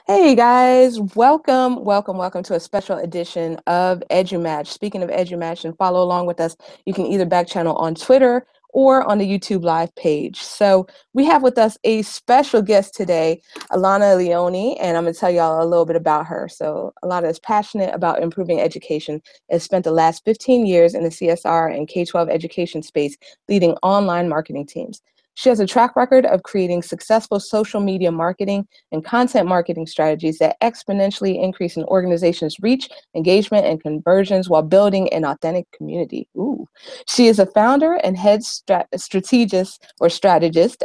Hey guys, welcome to a special edition of EduMatch. Speaking of EduMatch and follow along with us, you can either back channel on Twitter or on the YouTube live page. So we have with us a special guest today, Elana Leoni, and I'm gonna tell y'all a little bit about her. So Alana is passionate about improving education, has spent the last 15 years in the CSR and K-12 education space, leading online marketing teams. She has a track record of creating successful social media marketing and content marketing strategies that exponentially increase an organization's reach, engagement, and conversions while building an authentic community. Ooh. She is a founder and head strategist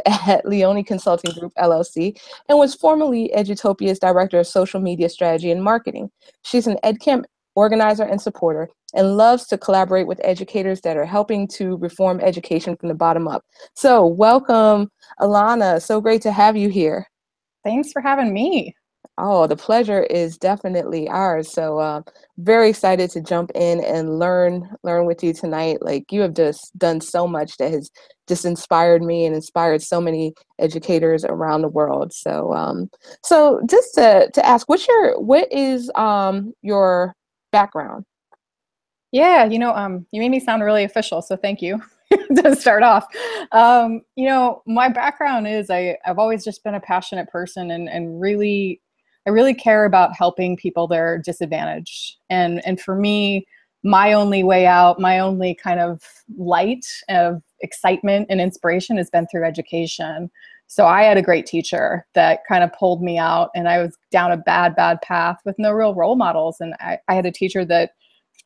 at Leoni Consulting Group, LLC, and was formerly Edutopia's Director of Social Media Strategy and Marketing. She's an EdCamp organizer and supporter, and loves to collaborate with educators that are helping to reform education from the bottom up. So welcome, Elana. So great to have you here. Thanks for having me. Oh, the pleasure is definitely ours. So very excited to jump in and learn with you tonight. Like you have just done so much that has just inspired me and inspired so many educators around the world. So just to ask, what is your background? Yeah, you made me sound really official, so thank you to start off. My background is I've always just been a passionate person and I really care about helping people that are disadvantaged. And for me, my only way out, my only kind of light of excitement and inspiration has been through education. So I had a great teacher that kind of pulled me out, and I was down a bad path with no real role models. And I had a teacher that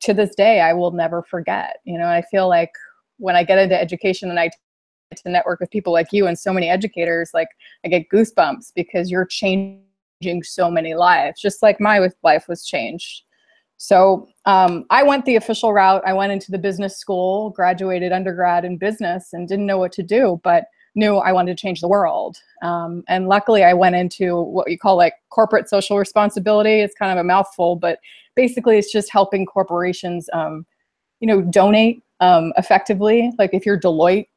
to this day I will never forget. I feel like when I get into education and I get to network with people like you and so many educators, like I get goosebumps because you're changing so many lives, just like my life was changed. So I went the official route. I went into the business school, graduated undergrad in business, and didn't know what to do, but knew I wanted to change the world. And luckily I went into what you call like corporate social responsibility. It's kind of a mouthful, but basically it's just helping corporations, donate effectively. Like if you're Deloitte,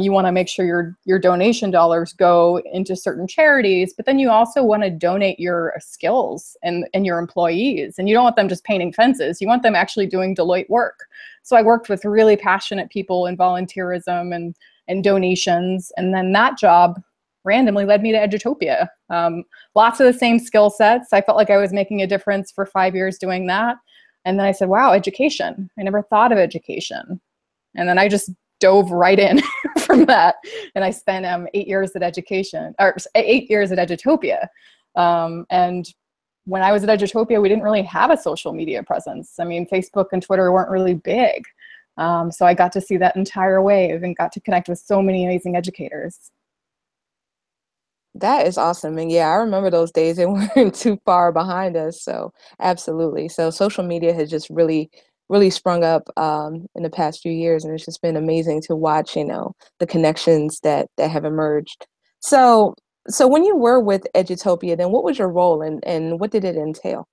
you want to make sure your donation dollars go into certain charities, but then you also want to donate your skills and your employees. And you don't want them just painting fences. You want them actually doing Deloitte work. So I worked with really passionate people in volunteerism and donations. And then that job randomly led me to Edutopia. Lots of the same skill sets. I felt like I was making a difference for 5 years doing that. And then I said, wow, education. I never thought of education. And then I just dove right in from that. And I spent 8 years at education, or 8 years at Edutopia. And when I was at Edutopia, we didn't really have a social media presence. I mean, Facebook and Twitter weren't really big. So I got to see that entire wave and got to connect with so many amazing educators. That is awesome. And yeah, I remember those days. They weren't too far behind us. So absolutely. So social media has just really sprung up in the past few years. And it's just been amazing to watch, the connections that have emerged. So so when you were with Edutopia, then what was your role and what did it entail?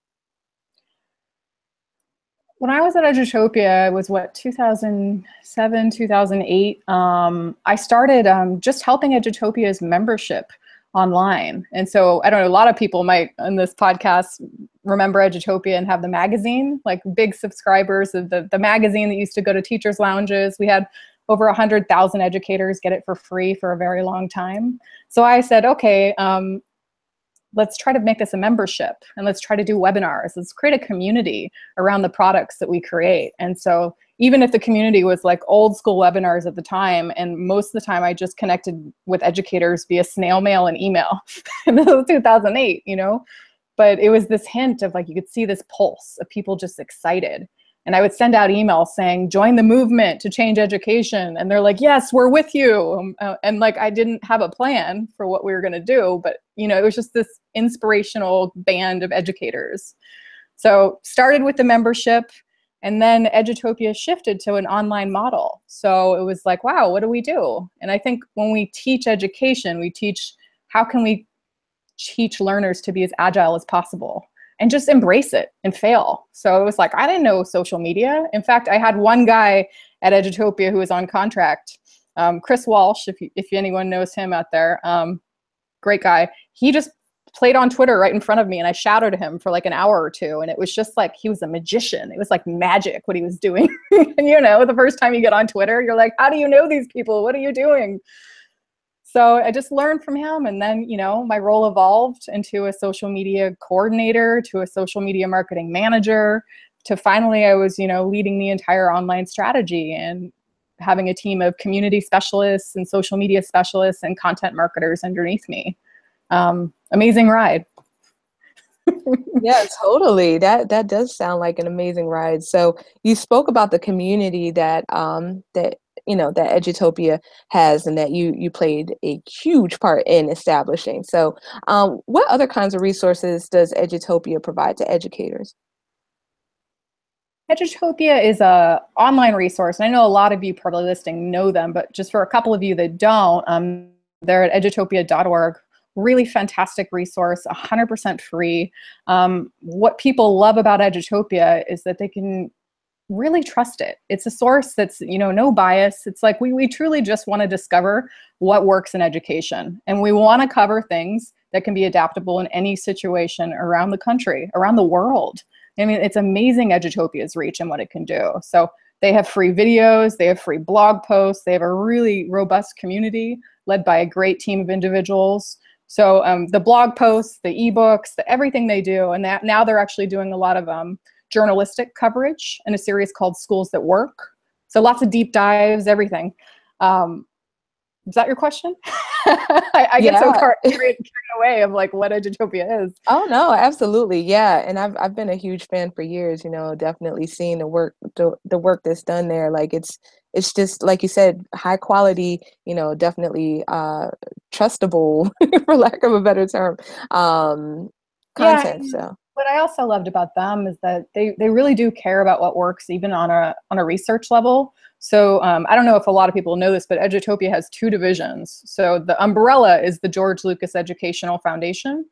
When I was at Edutopia, it was what, 2007, 2008. I started just helping Edutopia's membership online. And so I don't know, a lot of people might in this podcast remember Edutopia and have the magazine, like big subscribers of the magazine that used to go to teachers' lounges. We had over 100,000 educators get it for free for a very long time. So I said, okay, let's try to make this a membership and let's try to do webinars. Let's create a community around the products that we create. And so even if the community was like old school webinars at the time, and most of the time I just connected with educators via snail mail and email in 2008, but it was this hint of like, you could see this pulse of people just excited. And I would send out emails saying, join the movement to change education. And they're like, yes, we're with you. And like, I didn't have a plan for what we were going to do, but it was just this inspirational band of educators. So started with the membership, and then Edutopia shifted to an online model. So it was like, wow, what do we do? And I think when we teach education, we teach, how can we teach learners to be as agile as possible? And just embrace it and fail. So it was like, I didn't know social media. In fact, I had one guy at Edutopia who was on contract, Chris Walsh, if anyone knows him out there, great guy. He just played on Twitter right in front of me, and I shouted at him for like an hour or two. And it was just like he was a magician. It was like magic what he was doing. And the first time you get on Twitter, you're like, how do you know these people? What are you doing? So I just learned from him. And then, my role evolved into a social media coordinator, to a social media marketing manager, to finally I was, leading the entire online strategy and having a team of community specialists and social media specialists and content marketers underneath me. Amazing ride. Yeah, totally. That does sound like an amazing ride. So you spoke about the community that Edutopia has, and that you played a huge part in establishing. So, what other kinds of resources does Edutopia provide to educators? Edutopia is a online resource, and I know a lot of you probably listening know them, but just for a couple of you that don't, they're at edutopia.org. Really fantastic resource, 100% free. What people love about Edutopia is that they can really trust it. It's a source that's, no bias. It's like we truly just want to discover what works in education. And we want to cover things that can be adaptable in any situation around the country, around the world. I mean, it's amazing Edutopia's reach and what it can do. So they have free videos, they have free blog posts, they have a really robust community led by a great team of individuals. So the blog posts, the ebooks, everything they do, and now they're actually doing a lot of journalistic coverage in a series called Schools That Work. So lots of deep dives, everything. Is that your question? I get so carried away of like what Edutopia is. Oh no, absolutely. Yeah. And I've been a huge fan for years, definitely seeing the work that's done there. Like it's just like you said, high quality, definitely trustable for lack of a better term, content. Yeah, So what I also loved about them is that they really do care about what works even on a research level. So I don't know if a lot of people know this, but Edutopia has two divisions. So the umbrella is the George Lucas Educational Foundation.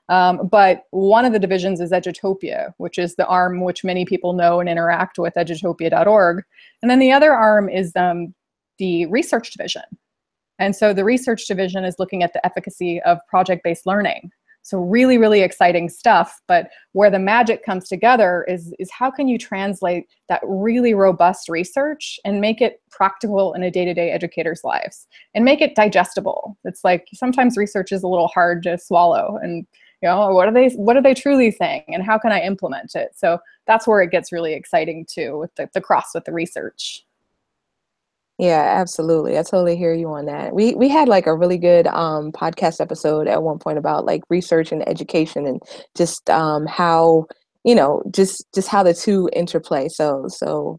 But one of the divisions is Edutopia, which is the arm which many people know and interact with, edutopia.org. And then the other arm is the research division. And so the research division is looking at the efficacy of project-based learning. So really, really exciting stuff. But where the magic comes together is how can you translate that really robust research and make it practical in a day-to-day educator's lives and make it digestible? It's like sometimes research is a little hard to swallow, and what are they truly saying, and how can I implement it? So that's where it gets really exciting too, with the cross with the research. yeah, absolutely. I totally hear you on that. We had like a really good podcast episode at one point about like research and education, and just how just how the two interplay. So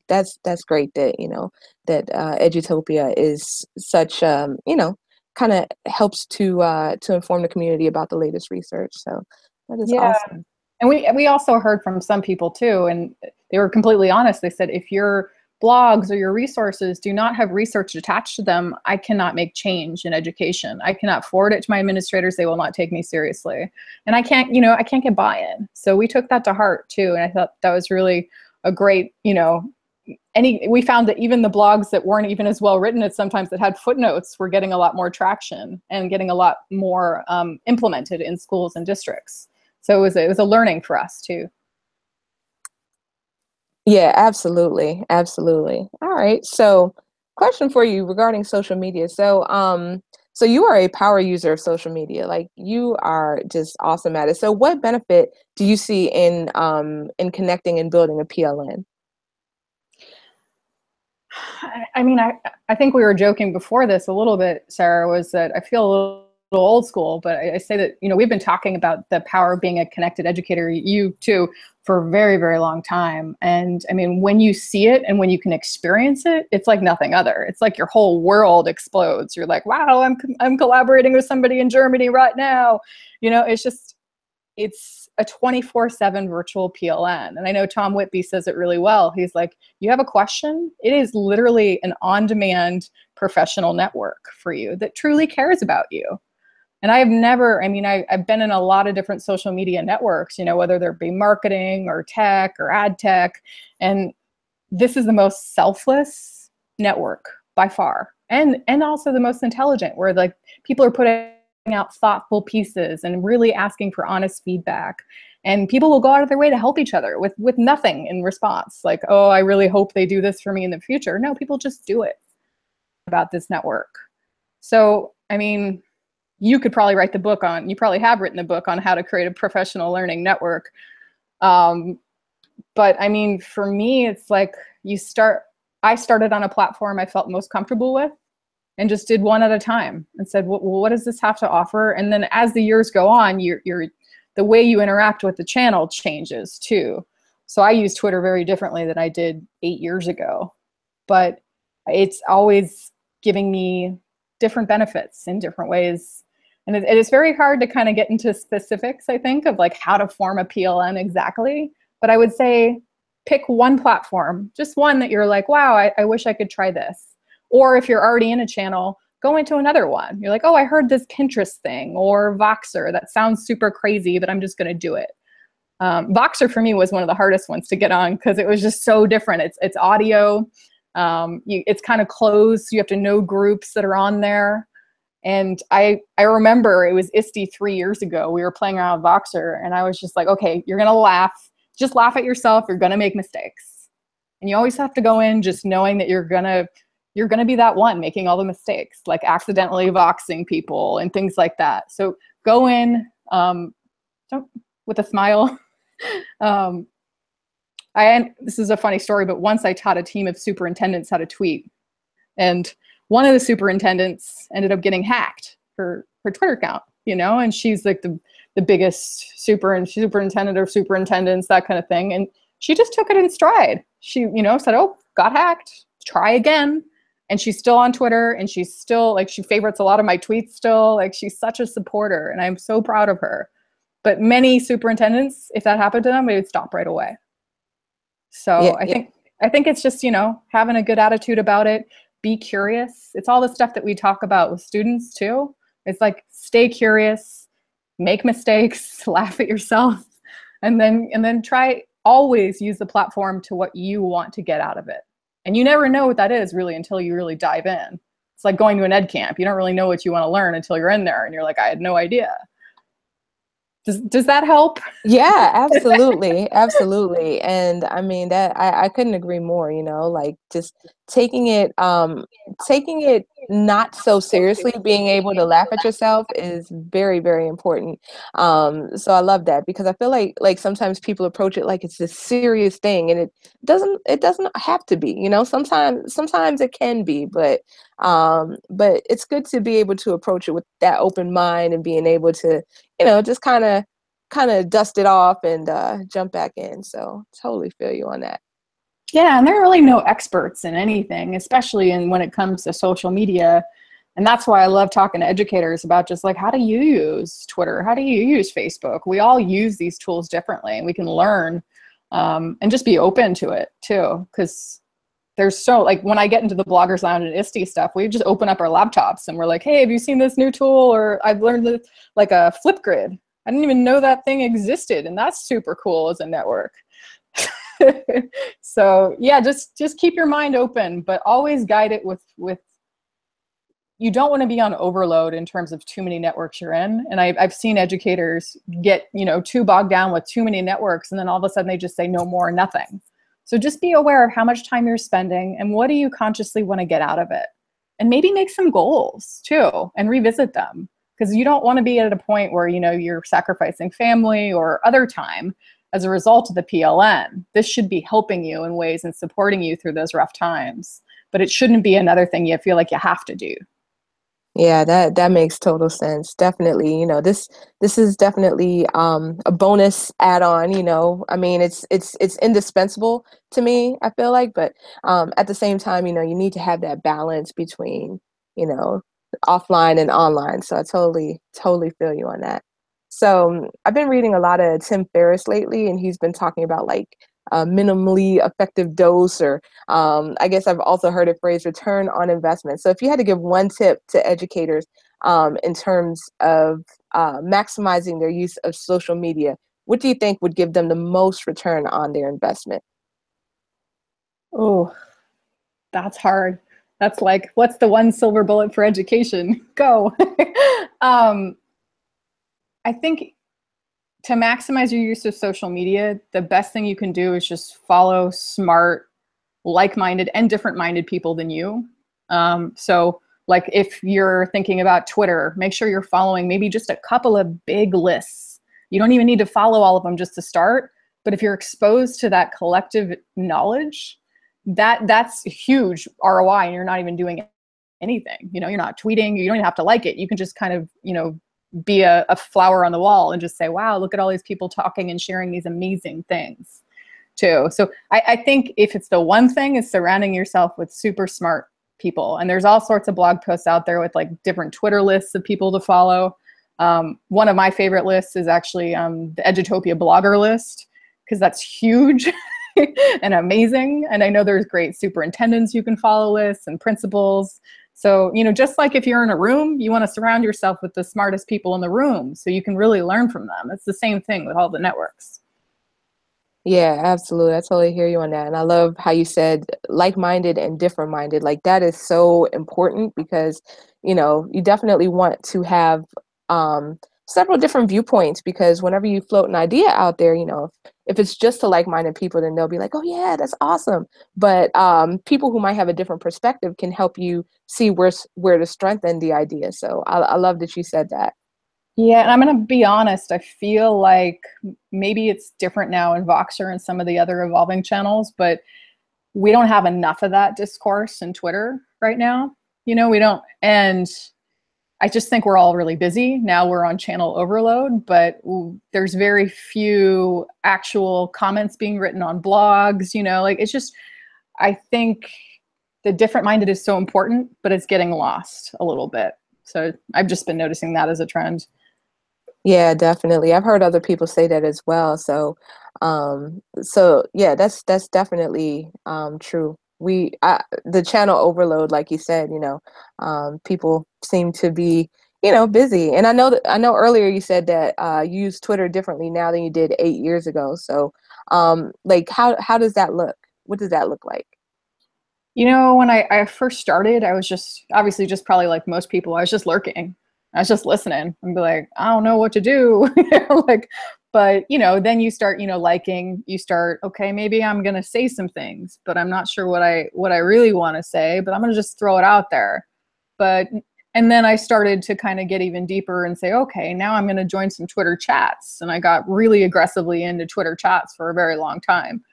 that's great that that Edutopia is such kind of helps to inform the community about the latest research. So that is Yeah. awesome. And we also heard from some people too, and they were completely honest. They said, if your blogs or your resources do not have research attached to them, I cannot make change in education. I cannot forward it to my administrators. They will not take me seriously. And I can't get buy-in. So we took that to heart too. And I thought that was really a great, we found that even the blogs that weren't even as well written as sometimes that had footnotes were getting a lot more traction and getting a lot more implemented in schools and districts. So it was a learning for us too. Yeah, absolutely. Absolutely. All right. So, question for you regarding social media. So you are a power user of social media. Like you are just awesome at it. So what benefit do you see in connecting and building a PLN? I mean, I think we were joking before this a little bit, Sarah, was that I feel a little old school, but I say that, we've been talking about the power of being a connected educator, you too, for a very, very long time. And I mean, when you see it and when you can experience it, it's like nothing other. It's like your whole world explodes. You're like, wow, I'm collaborating with somebody in Germany right now. It's a 24/7 virtual PLN. And I know Tom Whitby says it really well. He's like, you have a question? It is literally an on-demand professional network for you that truly cares about you. And I've been in a lot of different social media networks, whether there be marketing or tech or ad tech. And this is the most selfless network by far. And also the most intelligent, where like people are putting out thoughtful pieces and really asking for honest feedback. And people will go out of their way to help each other with nothing in response. Like, oh, I really hope they do this for me in the future. No, people just do it about this network. So, I mean, you could probably write the book on, you probably have written the book on how to create a professional learning network. But I mean, for me, it's like I started on a platform I felt most comfortable with and just did one at a time and said, well, what does this have to offer? And then as the years go on, the way you interact with the channel changes too. So I use Twitter very differently than I did 8 years ago, but it's always giving me different benefits in different ways. And it is very hard to kind of get into specifics, I think, of like how to form a PLN exactly. But I would say pick one platform, just one that you're like, wow, I wish I could try this. Or if you're already in a channel, go into another one. You're like, oh, I heard this Pinterest thing or Voxer. That sounds super crazy, but I'm just going to do it. Voxer for me was one of the hardest ones to get on because it was just so different. It's audio. It's kind of closed. So you have to know groups that are on there. And I remember it was ISTE 3 years ago. We were playing around with Voxer, and I was just like, okay, you're going to laugh. Just laugh at yourself. You're going to make mistakes. And you always have to go in just knowing that you're going to be that one making all the mistakes, like accidentally voxing people and things like that. So go in with a smile. This is a funny story, but once I taught a team of superintendents how to tweet, and one of the superintendents ended up getting hacked, her Twitter account, and she's like the biggest superintendent of superintendents, that kind of thing. And she just took it in stride. She, said, oh, got hacked, try again. And she's still on Twitter, and she's still like, she favorites a lot of my tweets still. Like, she's such a supporter, and I'm so proud of her. But many superintendents, if that happened to them, they would stop right away. So Yeah, I think it's just, having a good attitude about it. Be curious. It's all the stuff that we talk about with students too. It's like, stay curious, make mistakes, laugh at yourself, and then try, always use the platform to what you want to get out of it. And you never know what that is really until you really dive in. It's like going to an ed camp. You don't really know what you want to learn until you're in there and you're like, I had no idea. Does that help? yeah, absolutely. Absolutely. And I mean that I couldn't agree more, like just taking it not so seriously, being able to laugh at yourself is very, very important. So I love that because I feel like sometimes people approach it like it's this serious thing, and it doesn't have to be, sometimes it can be, but it's good to be able to approach it with that open mind and being able to, just kind of dust it off and jump back in. So totally feel you on that. Yeah, and there are really no experts in anything, especially when it comes to social media. And that's why I love talking to educators about just like, how do you use Twitter? How do you use Facebook? We all use these tools differently, and we can learn and just be open to it too. Because there's like when I get into the Bloggers Lounge and ISTE stuff, we just open up our laptops and we're like, hey, have you seen this new tool? Or I've learned this, like a Flipgrid. I didn't even know that thing existed, and that's super cool as a network. So yeah, just keep your mind open, but always guide it with you don't want to be on overload in terms of too many networks you're in. And I've seen educators get, too bogged down with too many networks, and then all of a sudden they just say no more, nothing. So just be aware of how much time you're spending and what do you consciously want to get out of it. And maybe make some goals too and revisit them. Because you don't want to be at a point where, you're sacrificing family or other time as a result of the PLN. This should be helping you in ways and supporting you through those rough times. But it shouldn't be another thing you feel like you have to do. Yeah, that makes total sense. Definitely, this is definitely a bonus add-on. I mean, it's indispensable to me, I feel like, but at the same time, you need to have that balance between, offline and online. So I totally feel you on that. So I've been reading a lot of Tim Ferriss lately, and he's been talking about like a minimally effective dose, or I guess I've also heard a phrase, return on investment. So if you had to give one tip to educators in terms of maximizing their use of social media, what do you think would give them the most return on their investment? Oh, that's hard. That's like, what's the one silver bullet for education? Go. um, I think to maximize your use of social media, the best thing you can do is just follow smart, like-minded and different-minded people than you. So like if you're thinking about Twitter, make sure you're following maybe just a couple of big lists. You don't even need to follow all of them just to start, but if you're exposed to that collective knowledge, that's huge ROI, and you're not even doing anything. You know, you're not tweeting, you don't even have to like it. You can just kind of, be a flower on the wall and just say, wow, look at all these people talking and sharing these amazing things too. So I think if it's the one thing, is surrounding yourself with super smart people. And there's all sorts of blog posts out there with like different Twitter lists of people to follow. One of my favorite lists is actually the Edutopia blogger list, because that's huge and amazing. And I know there's great superintendents you can follow lists and principals. So, just like if you're in a room, you want to surround yourself with the smartest people in the room so you can really learn from them. It's the same thing with all the networks. Yeah, absolutely. I totally hear you on that. And I love how you said like-minded and different-minded. Like that is so important because, you definitely want to have several different viewpoints because whenever you float an idea out there, if it's just to like-minded people, then they'll be like, oh yeah, that's awesome. But people who might have a different perspective can help you see where to strengthen the idea. So I love that you said that. Yeah, and I'm going to be honest, I feel like maybe it's different now in Voxer and some of the other evolving channels, but we don't have enough of that discourse in Twitter right now. We don't. And I just think we're all really busy. Now we're on channel overload, but there's very few actual comments being written on blogs, like it's just, I think the different minded is so important, but it's getting lost a little bit. So I've just been noticing that as a trend. Yeah, definitely. I've heard other people say that as well. So yeah, that's definitely true. The channel overload, like you said, people seem to be, busy. And I know earlier you said that you use Twitter differently now than you did 8 years ago. So like how does that look? What does that look like? When I first started, I was just obviously just probably like most people, I was just lurking. I was just listening and be like, I don't know what to do. Like, but then you start, liking, you start, okay, maybe I'm gonna say some things, but I'm not sure what I really want to say, but I'm gonna just throw it out there. But and then I started to kind of get even deeper and say, okay, now I'm gonna join some Twitter chats. And I got really aggressively into Twitter chats for a very long time.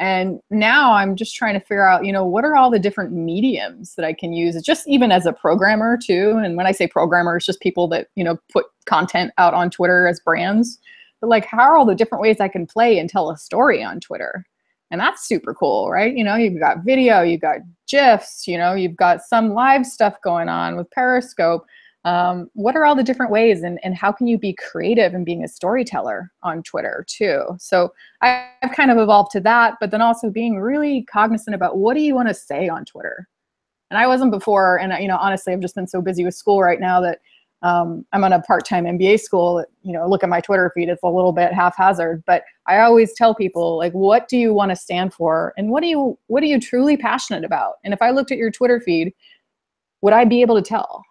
And now I'm just trying to figure out, what are all the different mediums that I can use, just even as a programmer too. And when I say programmer, it's just people that, put content out on Twitter as brands. But like, how are all the different ways I can play and tell a story on Twitter? And that's super cool, right? You've got video, you've got GIFs, you've got some live stuff going on with Periscope. What are all the different ways, and how can you be creative in being a storyteller on Twitter too? So I've kind of evolved to that, but then also being really cognizant about what do you want to say on Twitter? And I wasn't before, and honestly, I've just been so busy with school right now that I'm on a part-time MBA school. Look at my Twitter feed; it's a little bit haphazard, but I always tell people, like, what do you want to stand for, and what are you truly passionate about? And if I looked at your Twitter feed, would I be able to tell?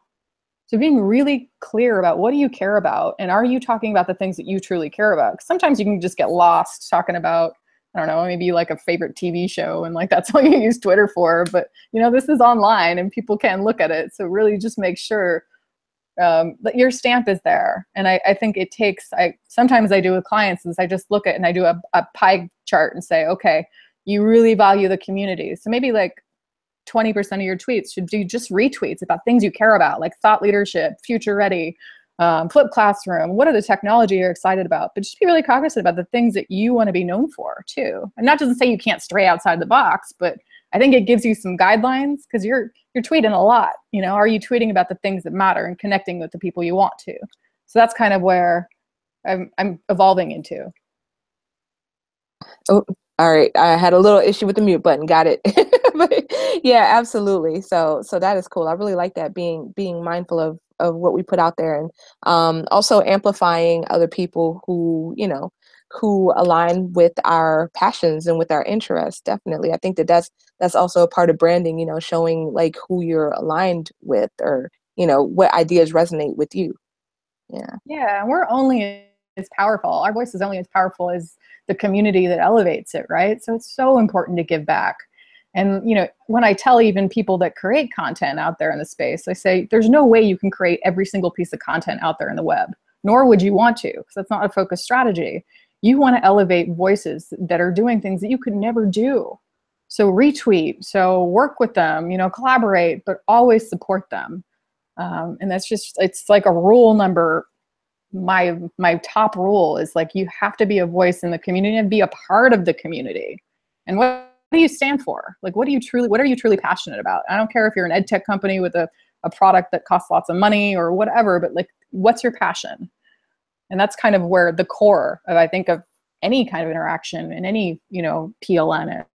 So being really clear about what do you care about, and are you talking about the things that you truly care about? Because sometimes you can just get lost talking about, I don't know, maybe like a favorite TV show, and like that's all you use Twitter for. But this is online and people can look at it. So really just make sure that your stamp is there. And I think it takes, sometimes I do with clients is I just look at and I do a pie chart and say, okay, you really value the community. So maybe like 20% of your tweets should do just retweets about things you care about, like thought leadership, future ready, flipped classroom. What are the technology you're excited about? But just be really cognizant about the things that you want to be known for too. And that doesn't say you can't stray outside the box, but I think it gives you some guidelines because you're tweeting a lot. Are you tweeting about the things that matter and connecting with the people you want to? So that's kind of where I'm evolving into. Oh, all right. I had a little issue with the mute button. Got it. But yeah, absolutely. So that is cool. I really like that, being mindful of what we put out there, and also amplifying other people who, who align with our passions and with our interests. Definitely. I think that that's also a part of branding, showing like who you're aligned with, or, what ideas resonate with you. Yeah. Yeah, and we're only as powerful. Our voice is only as powerful as the community that elevates it, right? So it's so important to give back. And when I tell even people that create content out there in the space, I say there's no way you can create every single piece of content out there in the web, nor would you want to, because that's not a focused strategy. You want to elevate voices that are doing things that you could never do. So retweet, so work with them, collaborate, but always support them. And that's just, it's like a rule number. My top rule is like, you have to be a voice in the community and be a part of the community. And what do you stand for? Like, what are you truly passionate about? I don't care if you're an ed tech company with a product that costs lots of money or whatever, but like, what's your passion? And that's kind of where the core of, I think, of any kind of interaction in any, PLN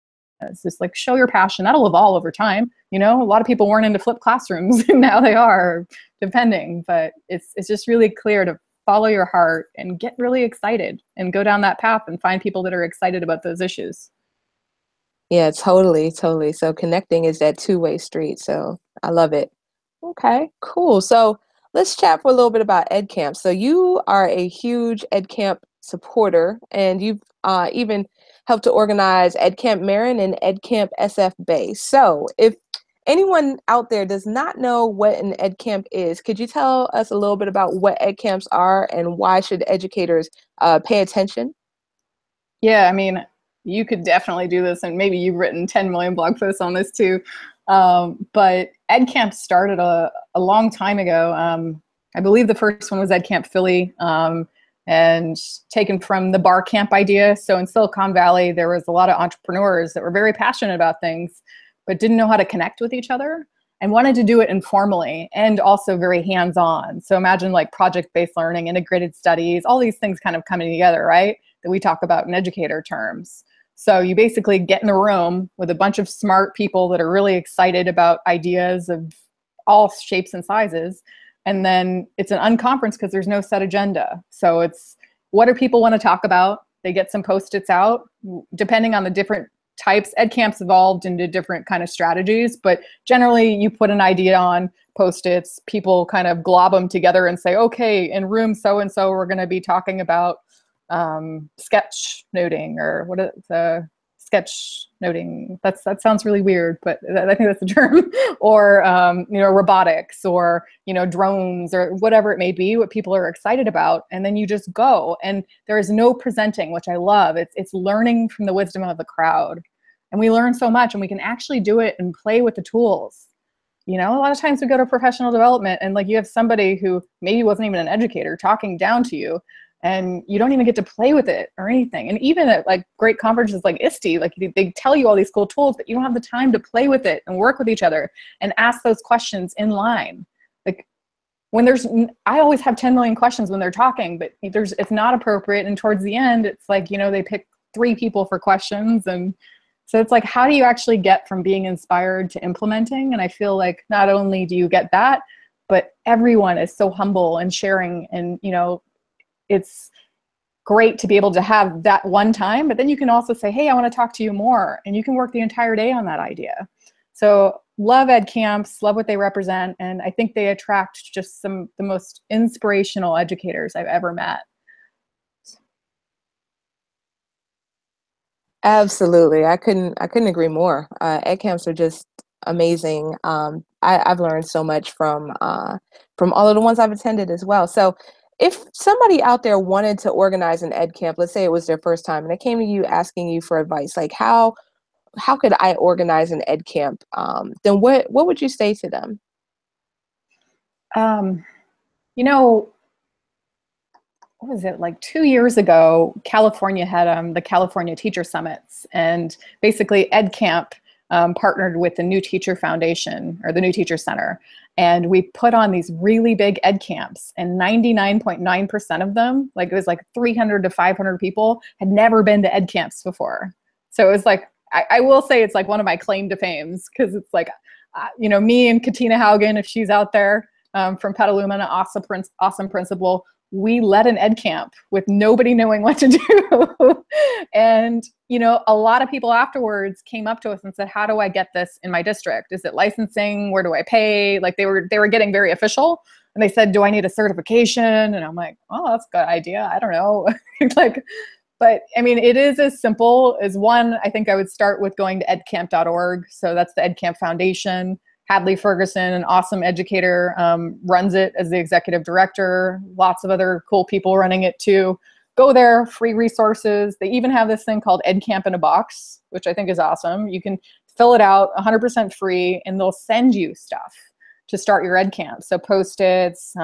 is just like, show your passion. That'll evolve over time. A lot of people weren't into flipped classrooms and now they are, depending, but it's just really clear to follow your heart and get really excited and go down that path and find people that are excited about those issues. Yeah, totally, totally. So connecting is that two-way street. So I love it. Okay, cool. So let's chat for a little bit about EdCamp. So you are a huge EdCamp supporter, and you've even helped to organize EdCamp Marin and EdCamp SF Bay. So if anyone out there does not know what an EdCamp is, could you tell us a little bit about what EdCamps are and why should educators pay attention? Yeah, I mean, you could definitely do this, and maybe you've written 10 million blog posts on this too. But EdCamp started a long time ago. I believe the first one was EdCamp Philly, and taken from the bar camp idea. So in Silicon Valley, there was a lot of entrepreneurs that were very passionate about things, but didn't know how to connect with each other and wanted to do it informally and also very hands-on. So imagine like project-based learning, integrated studies, all these things kind of coming together, right? That we talk about in educator terms. So you basically get in a room with a bunch of smart people that are really excited about ideas of all shapes and sizes. And then it's an unconference because there's no set agenda. So it's, what do people want to talk about? They get some Post-its out, depending on the different types. EdCamps evolved into different kind of strategies, but generally you put an idea on Post-its, people kind of glob them together and say, okay, in room so-and-so, we're going to be talking about sketch noting, or what is the sketch noting? That sounds really weird, but I think that's the term. Or robotics, or drones, or whatever it may be, what people are excited about, and then you just go. And there is no presenting, which I love. It's learning from the wisdom of the crowd, and we learn so much, and we can actually do it and play with the tools. A lot of times we go to professional development, and like you have somebody who maybe wasn't even an educator talking down to you, and you don't even get to play with it or anything. And even at like great conferences like ISTE, like they tell you all these cool tools, but you don't have the time to play with it and work with each other and ask those questions in line. Like when I always have 10 million questions when they're talking, but it's not appropriate. And towards the end, it's like, they pick 3 people for questions. And so it's like, how do you actually get from being inspired to implementing? And I feel like not only do you get that, but everyone is so humble and sharing, and, it's great to be able to have that one time, but then you can also say, hey, I want to talk to you more. And you can work the entire day on that idea. So love ed camps, love what they represent. And I think they attract just the most inspirational educators I've ever met. Absolutely. I couldn't agree more. Ed camps are just amazing. I've learned so much from all of the ones I've attended as well. So if somebody out there wanted to organize an ed camp, let's say it was their first time, and they came to you asking you for advice, like how could I organize an ed camp? Then what would you say to them? What was it, like 2 years ago, California had the California Teacher Summits, and basically EdCamp partnered with the New Teacher Foundation, or the New Teacher Center, and we put on these really big ed camps, and 99.9% of them, like it was like 300 to 500 people, had never been to ed camps before. So it was like, I will say it's like one of my claim to fames, because it's like, me and Katina Haugen, if she's out there, from Petaluma, an awesome principal, we led an ed camp with nobody knowing what to do. And, you know, a lot of people afterwards came up to us and said, how do I get this in my district? Is it licensing? Where do I pay? Like they were getting very official. And they said, do I need a certification? And I'm like, oh, that's a good idea. I don't know. Like, but I mean, it is as simple as one, I think I would start with going to edcamp.org. So that's the EdCamp Foundation. Hadley Ferguson, an awesome educator, runs it as the executive director. Lots of other cool people running it too. Go there, free resources. They even have this thing called EdCamp in a Box, which I think is awesome. You can fill it out 100% free, and they'll send you stuff to start your EdCamp. So Post-its.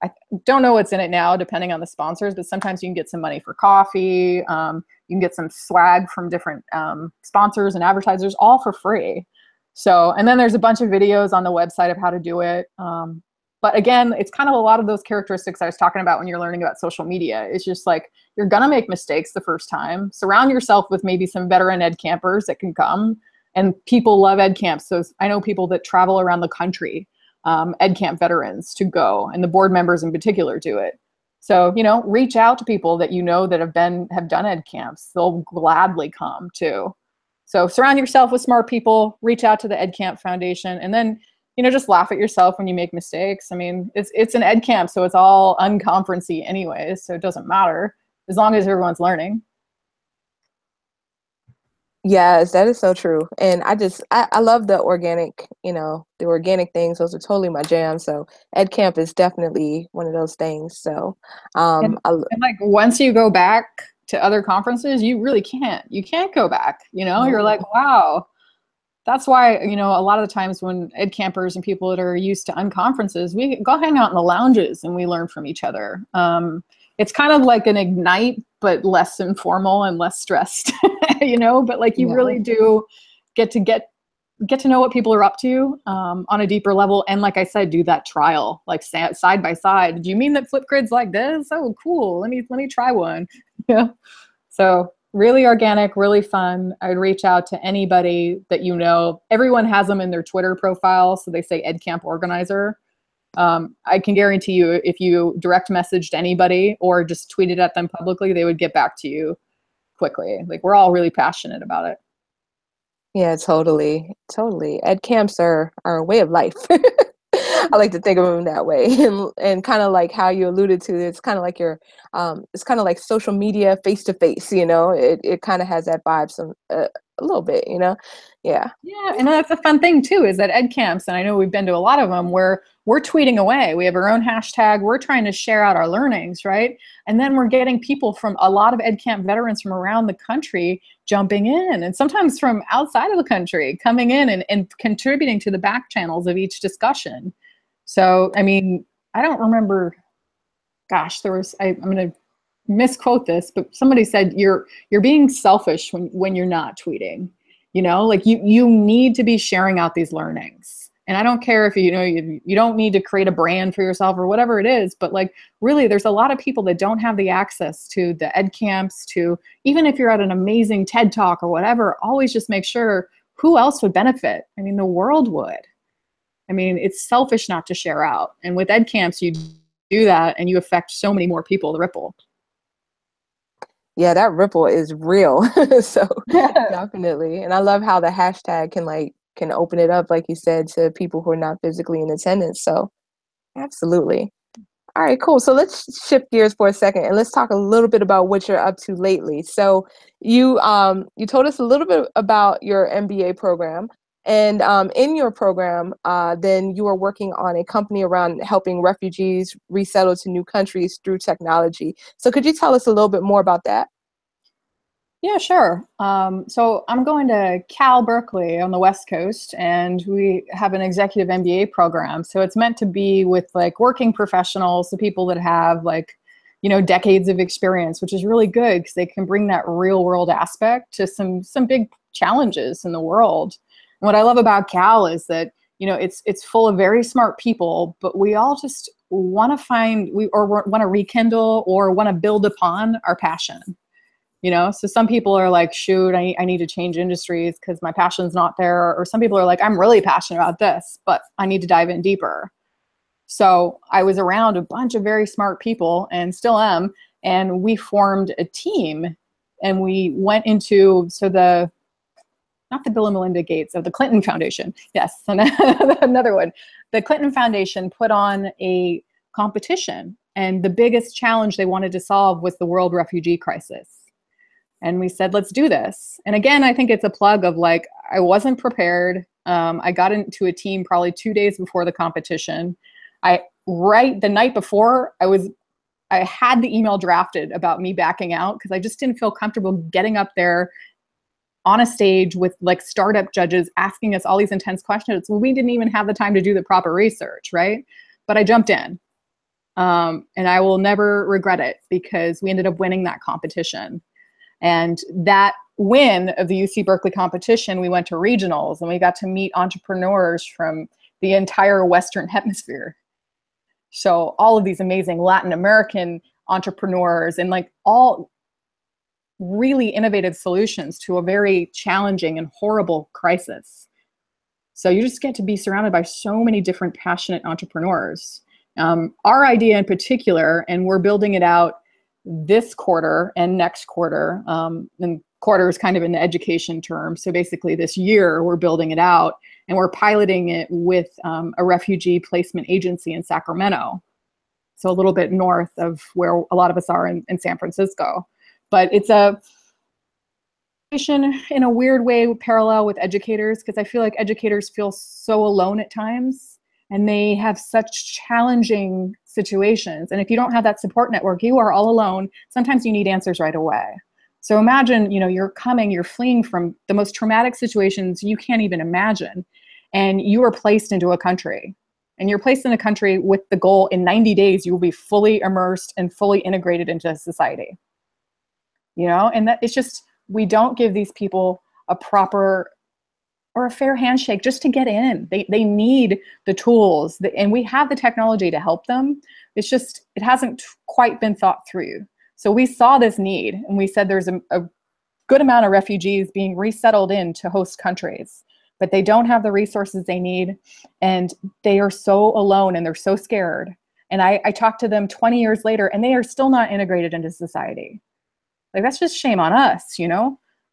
I don't know what's in it now, depending on the sponsors, but sometimes you can get some money for coffee. You can get some swag from different sponsors and advertisers, all for free. So, and then there's a bunch of videos on the website of how to do it. But again, it's kind of a lot of those characteristics I was talking about when you're learning about social media. It's just like, you're going to make mistakes the first time. Surround yourself with maybe some veteran ed campers that can come. And people love ed camps. So I know people that travel around the country, ed camp veterans, to go, and the board members in particular do it. So, you know, reach out to people that you know that have done ed camps. They'll gladly come too. So surround yourself with smart people, reach out to the EdCamp Foundation, and then, you know, just laugh at yourself when you make mistakes. I mean, it's an ed camp, so it's all unconference-y anyways, so it doesn't matter as long as everyone's learning. Yes, that is so true. And I love the organic, the organic things. Those are totally my jam. So Ed Camp is definitely one of those things. So And, and like once you go back to other conferences, you really you can't go back, you know. You're like, wow. That's why, you know, a lot of the times when ed campers and people that are used to unconferences, we go hang out in the lounges and we learn from each other. It's kind of like an Ignite, but less informal and less stressed, you know, but like you really do get to know what people are up to on a deeper level. And like I said, do that trial, like side by side. Do you mean that Flipgrid's like this? Oh, cool. Let me try one. Yeah. So really organic, really fun. I would reach out to anybody that you know. Everyone has them in their Twitter profile. So they say EdCamp Organizer. I can guarantee you if you direct messaged anybody or just tweeted at them publicly, they would get back to you quickly. Like we're all really passionate about it. Yeah, totally. Totally. Ed camps are a way of life. I like to think of them that way. And kind of like how you alluded to, it's kind of like it's kind of like social media face to face, you know, it kind of has that vibe a little bit, you know? Yeah. Yeah. And that's a fun thing too, is that ed camps, and I know we've been to a lot of them, where we're tweeting away. We have our own hashtag. We're trying to share out our learnings, right? And then we're getting people from a lot of ed camp veterans from around the country jumping in, and sometimes from outside of the country coming in and contributing to the back channels of each discussion. So, I mean, I don't remember, gosh, I'm going to misquote this, but somebody said you're being selfish when you're not tweeting, you know, like you need to be sharing out these learnings. And I don't care if you don't need to create a brand for yourself or whatever it is, but like really there's a lot of people that don't have the access to the ed camps, to even if you're at an amazing TED talk or whatever, always just make sure who else would benefit. I mean, the world would. I mean, it's selfish not to share out. And with ed camps, you do that and you affect so many more people, the ripple. Yeah, that ripple is real. So definitely. And I love how the hashtag can open it up, like you said, to people who are not physically in attendance. So absolutely. All right, cool. So let's shift gears for a second and let's talk a little bit about what you're up to lately. So you told us a little bit about your MBA program. And in your program, then you are working on a company around helping refugees resettle to new countries through technology. So could you tell us a little bit more about that? Yeah, sure. So I'm going to Cal Berkeley on the West Coast, and we have an executive MBA program. So it's meant to be with like working professionals, the people that have like, you know, decades of experience, which is really good because they can bring that real world aspect to some big challenges in the world. And what I love about Cal is that, you know, it's full of very smart people, but we all just want to want to rekindle or want to build upon our passion. You know, so some people are like, shoot, I need to change industries because my passion's not there. Or some people are like, I'm really passionate about this, but I need to dive in deeper. So I was around a bunch of very smart people and still am. And we formed a team and we went into, so the, not the Bill and Melinda Gates, of the Clinton Foundation. Yes, another one. The Clinton Foundation put on a competition, and the biggest challenge they wanted to solve was the world refugee crisis. And we said, let's do this. And again, I think it's a plug of like, I wasn't prepared. I got into a team probably 2 days before the competition. Right the night before, I had the email drafted about me backing out because I just didn't feel comfortable getting up there on a stage with like startup judges asking us all these intense questions. We didn't even have the time to do the proper research, right? But I jumped in. And I will never regret it because we ended up winning that competition. And that win of the UC Berkeley competition, we went to regionals and we got to meet entrepreneurs from the entire Western Hemisphere. So all of these amazing Latin American entrepreneurs and like all really innovative solutions to a very challenging and horrible crisis. So you just get to be surrounded by so many different passionate entrepreneurs. Our idea in particular, and we're building it out this quarter and next quarter, and quarter is kind of in the education term. So basically this year we're building it out and we're piloting it with a refugee placement agency in Sacramento. So a little bit north of where a lot of us are in San Francisco. But it's a in a weird way parallel with educators, because I feel like educators feel so alone at times and they have such challenging situations. And if you don't have that support network, you are all alone. Sometimes you need answers right away. So imagine, you're fleeing from the most traumatic situations you can't even imagine. And you are placed into a country. And you're placed in a country with the goal in 90 days, you will be fully immersed and fully integrated into society. And that it's just, we don't give these people a proper or a fair handshake just to get in. They need the tools and we have the technology to help them. It's just, it hasn't quite been thought through. So we saw this need and we said there's a good amount of refugees being resettled into host countries, but they don't have the resources they need and they are so alone and they're so scared. And I talked to them 20 years later and they are still not integrated into society. Like, that's just shame on us,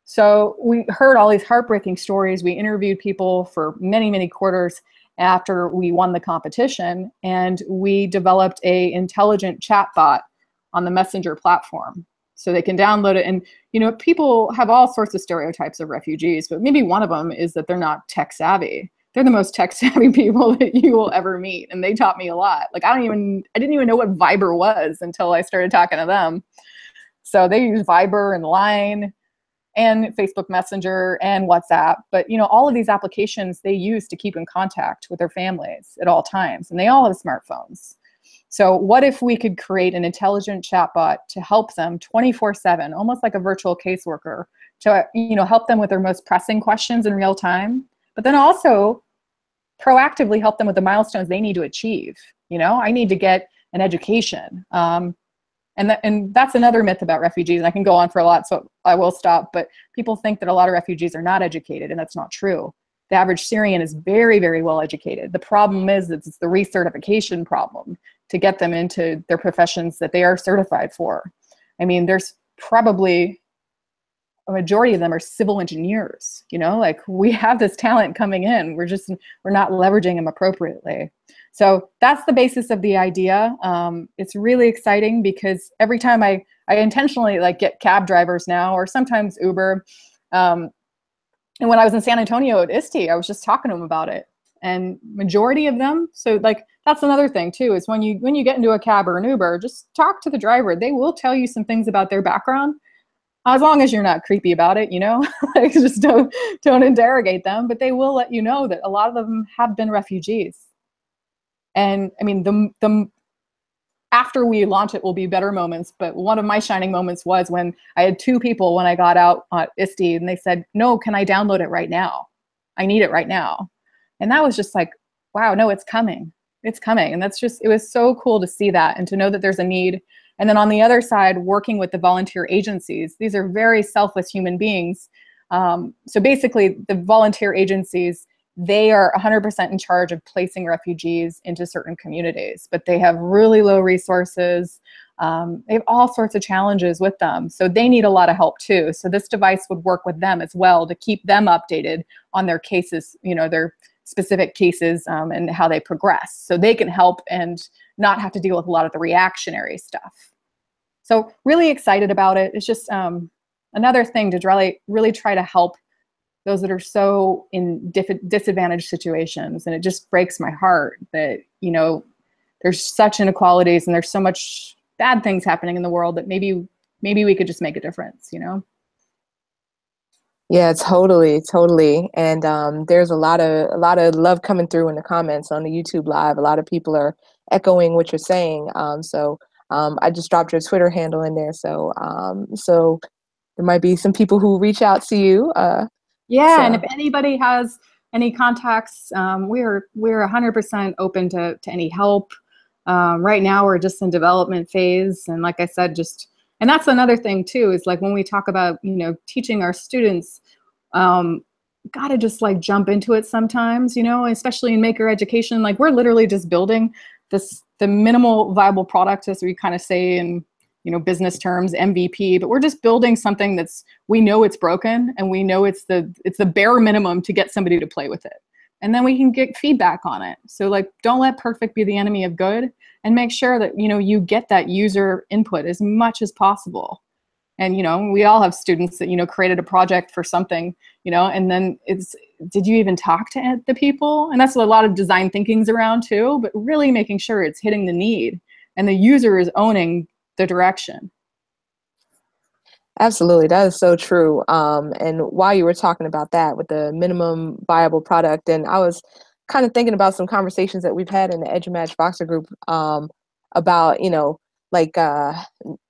So we heard all these heartbreaking stories. We interviewed people for many, many quarters after we won the competition, and we developed an intelligent chatbot on the Messenger platform. So they can download it. And, people have all sorts of stereotypes of refugees, but maybe one of them is that they're not tech savvy. They're the most tech savvy people that you will ever meet. And they taught me a lot. Like, I didn't even know what Viber was until I started talking to them. So they use Viber and Line and Facebook Messenger and WhatsApp. But, all of these applications they use to keep in contact with their families at all times. And they all have smartphones. So what if we could create an intelligent chatbot to help them 24/7, almost like a virtual caseworker, to, help them with their most pressing questions in real time, but then also proactively help them with the milestones they need to achieve. I need to get an education. And that's another myth about refugees. And I can go on for a lot, so I will stop. But people think that a lot of refugees are not educated, and that's not true. The average Syrian is very, very well educated. The problem is that it's the recertification problem to get them into their professions that they are certified for. I mean, there's probably a majority of them are civil engineers. Like, we have this talent coming in. We're not leveraging them appropriately. So that's the basis of the idea. It's really exciting because every time I intentionally get cab drivers now, or sometimes Uber. And when I was in San Antonio at ISTE, I was just talking to them about it. And majority of them, so that's another thing too, is when you get into a cab or an Uber, just talk to the driver. They will tell you some things about their background, as long as you're not creepy about it, like, just don't interrogate them, but they will let you know that a lot of them have been refugees. And I mean, the after we launch it will be better moments, but one of my shining moments was when I had two people when I got out at ISTE and they said, no, can I download it right now? I need it right now. And that was just like, wow, no, it's coming. It's coming. And it was so cool to see that and to know that there's a need. And then on the other side, working with the volunteer agencies, these are very selfless human beings. So basically the volunteer agencies they are 100% in charge of placing refugees into certain communities, but they have really low resources. They have all sorts of challenges with them. So they need a lot of help too. So this device would work with them as well to keep them updated on their cases, their specific cases, and how they progress. So they can help and not have to deal with a lot of the reactionary stuff. So really excited about it. It's just another thing to really try to help those that are so in disadvantaged situations. And it just breaks my heart that, there's such inequalities and there's so much bad things happening in the world that maybe we could just make a difference, Yeah, totally. And there's a lot of love coming through in the comments on the YouTube live. A lot of people are echoing what you're saying. I just dropped your Twitter handle in there, so there might be some people who reach out to you. Yeah, and So if anybody has any contacts, we're 100% open to any help. Right now, we're just in development phase, and like I said, and that's another thing too, is like when we talk about teaching our students, gotta just like jump into it sometimes, especially in maker education. Like we're literally just building the minimal viable product, as we kind of say in business terms, MVP, but we're just building something we know it's broken, and we know it's the bare minimum to get somebody to play with it. And then we can get feedback on it. So like, don't let perfect be the enemy of good, and make sure that, you get that user input as much as possible. And, we all have students that, created a project for something, and then did you even talk to the people? And that's what a lot of design thinking's around too, but really making sure it's hitting the need and the user is owning the direction. absolutely, that is so true. And while you were talking about that with the minimum viable product, and I was kind of thinking about some conversations that we've had in the EduMatch Voxer group, about like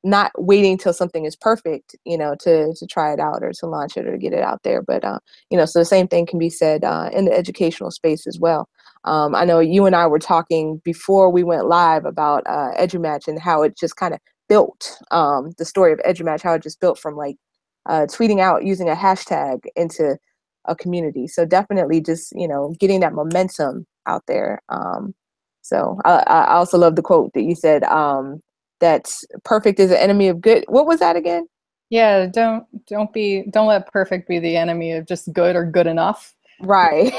not waiting till something is perfect, to try it out or to launch it or to get it out there. But so the same thing can be said in the educational space as well. I know you and I were talking before we went live about EduMatch and how it just kind of built, the story of EduMatch, how it just built from like tweeting out using a hashtag into a community. So definitely just, getting that momentum out there. So I also love the quote that you said, that's perfect is an enemy of good. What was that again? Yeah, don't let perfect be the enemy of just good or good enough. Right.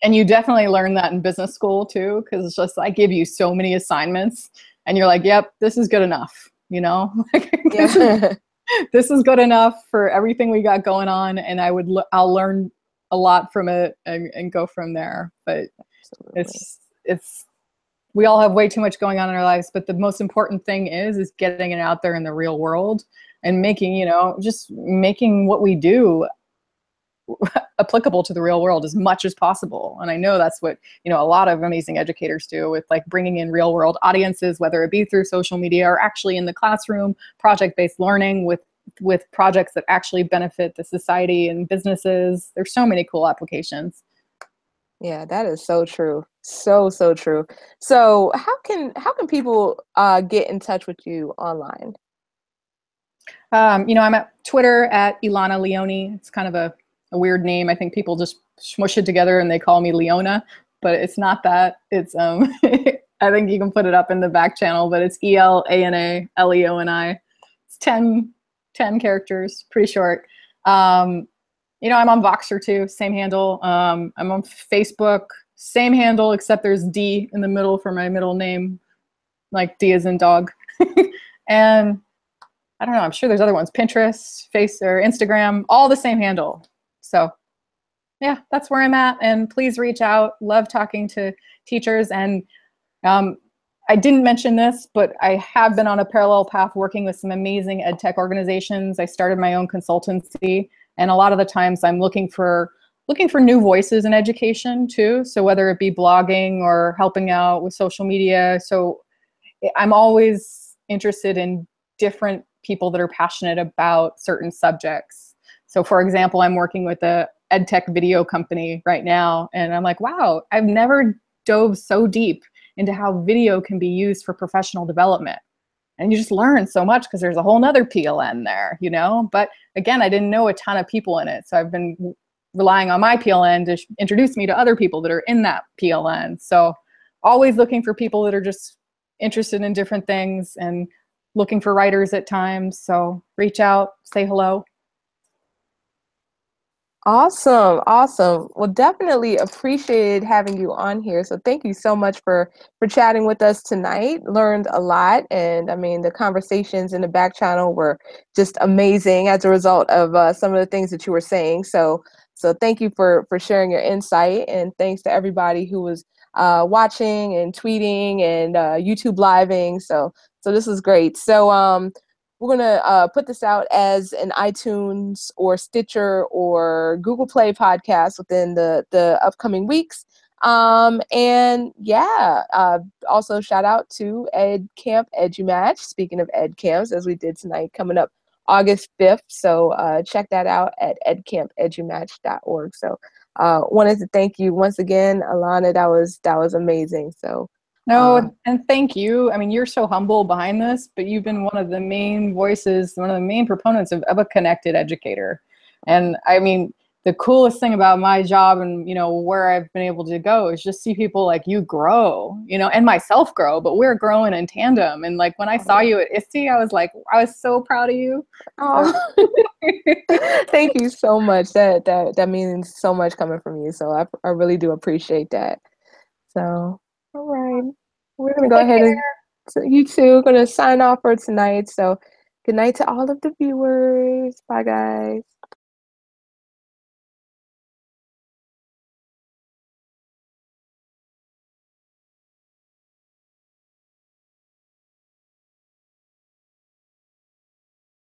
And you definitely learn that in business school too, because it's just, I give you so many assignments and you're like, yep, this is good enough, Yeah. this is good enough for everything we got going on, and I'll learn a lot from it and go from there. But Absolutely. it's we all have way too much going on in our lives, but the most important thing is getting it out there in the real world and making, just making what we do applicable to the real world as much as possible. And I know that's what, a lot of amazing educators do with like bringing in real world audiences, whether it be through social media or actually in the classroom, project-based learning with projects that actually benefit the society and businesses. There's so many cool applications. Yeah, that is so true. So true. So how can people get in touch with you online? I'm at Twitter at Elana Leoni. It's kind of a weird name. I think people just smush it together and they call me Leona, but it's not that. It's I think you can put it up in the back channel, but it's ELANA LEONI. It's 10 characters, pretty short. I'm on Voxer too, same handle. I'm on Facebook, same handle, except there's D in the middle for my middle name, like D as in dog. And I don't know, I'm sure there's other ones, Pinterest, Face or Instagram, all the same handle. So yeah, that's where I'm at. And please reach out. Love talking to teachers. And I didn't mention this, but I have been on a parallel path working with some amazing ed tech organizations. I started my own consultancy, and a lot of the times I'm looking for new voices in education too. So whether it be blogging or helping out with social media. So I'm always interested in different people that are passionate about certain subjects. So for example, I'm working with a ed tech video company right now, and I'm like, wow, I've never dove so deep into how video can be used for professional development. And you just learn so much because there's a whole nother PLN there, But again, I didn't know a ton of people in it. So I've been relying on my PLN to introduce me to other people that are in that PLN. So always looking for people that are just interested in different things and looking for writers at times. So reach out, say hello. Awesome, awesome. Well, definitely appreciated having you on here. So thank you so much for chatting with us tonight. Learned a lot, and I mean the conversations in the back channel were just amazing as a result of some of the things that you were saying. So thank you for sharing your insight, and thanks to everybody who was watching and tweeting and YouTube living. So this was great. So we're gonna put this out as an iTunes or Stitcher or Google Play podcast within the upcoming weeks. And yeah, also shout out to Ed Camp EduMatch. Speaking of Ed Camps, as we did tonight, coming up August 5th. So check that out at edcampedumatch.org. So wanted to thank you once again, Elana. That was amazing. So No, and thank you. I mean, you're so humble behind this, but you've been one of the main voices, one of the main proponents of a connected educator. And I mean, the coolest thing about my job and, where I've been able to go is just see people like you grow, and myself grow, but we're growing in tandem. And like when I saw you at ISTE, I was like, I was so proud of you. Oh, thank you so much. That means so much coming from you. So I really do appreciate that. So, all right. We're gonna go Take ahead and care. so you two gonna sign off for tonight. So good night to all of the viewers. Bye guys.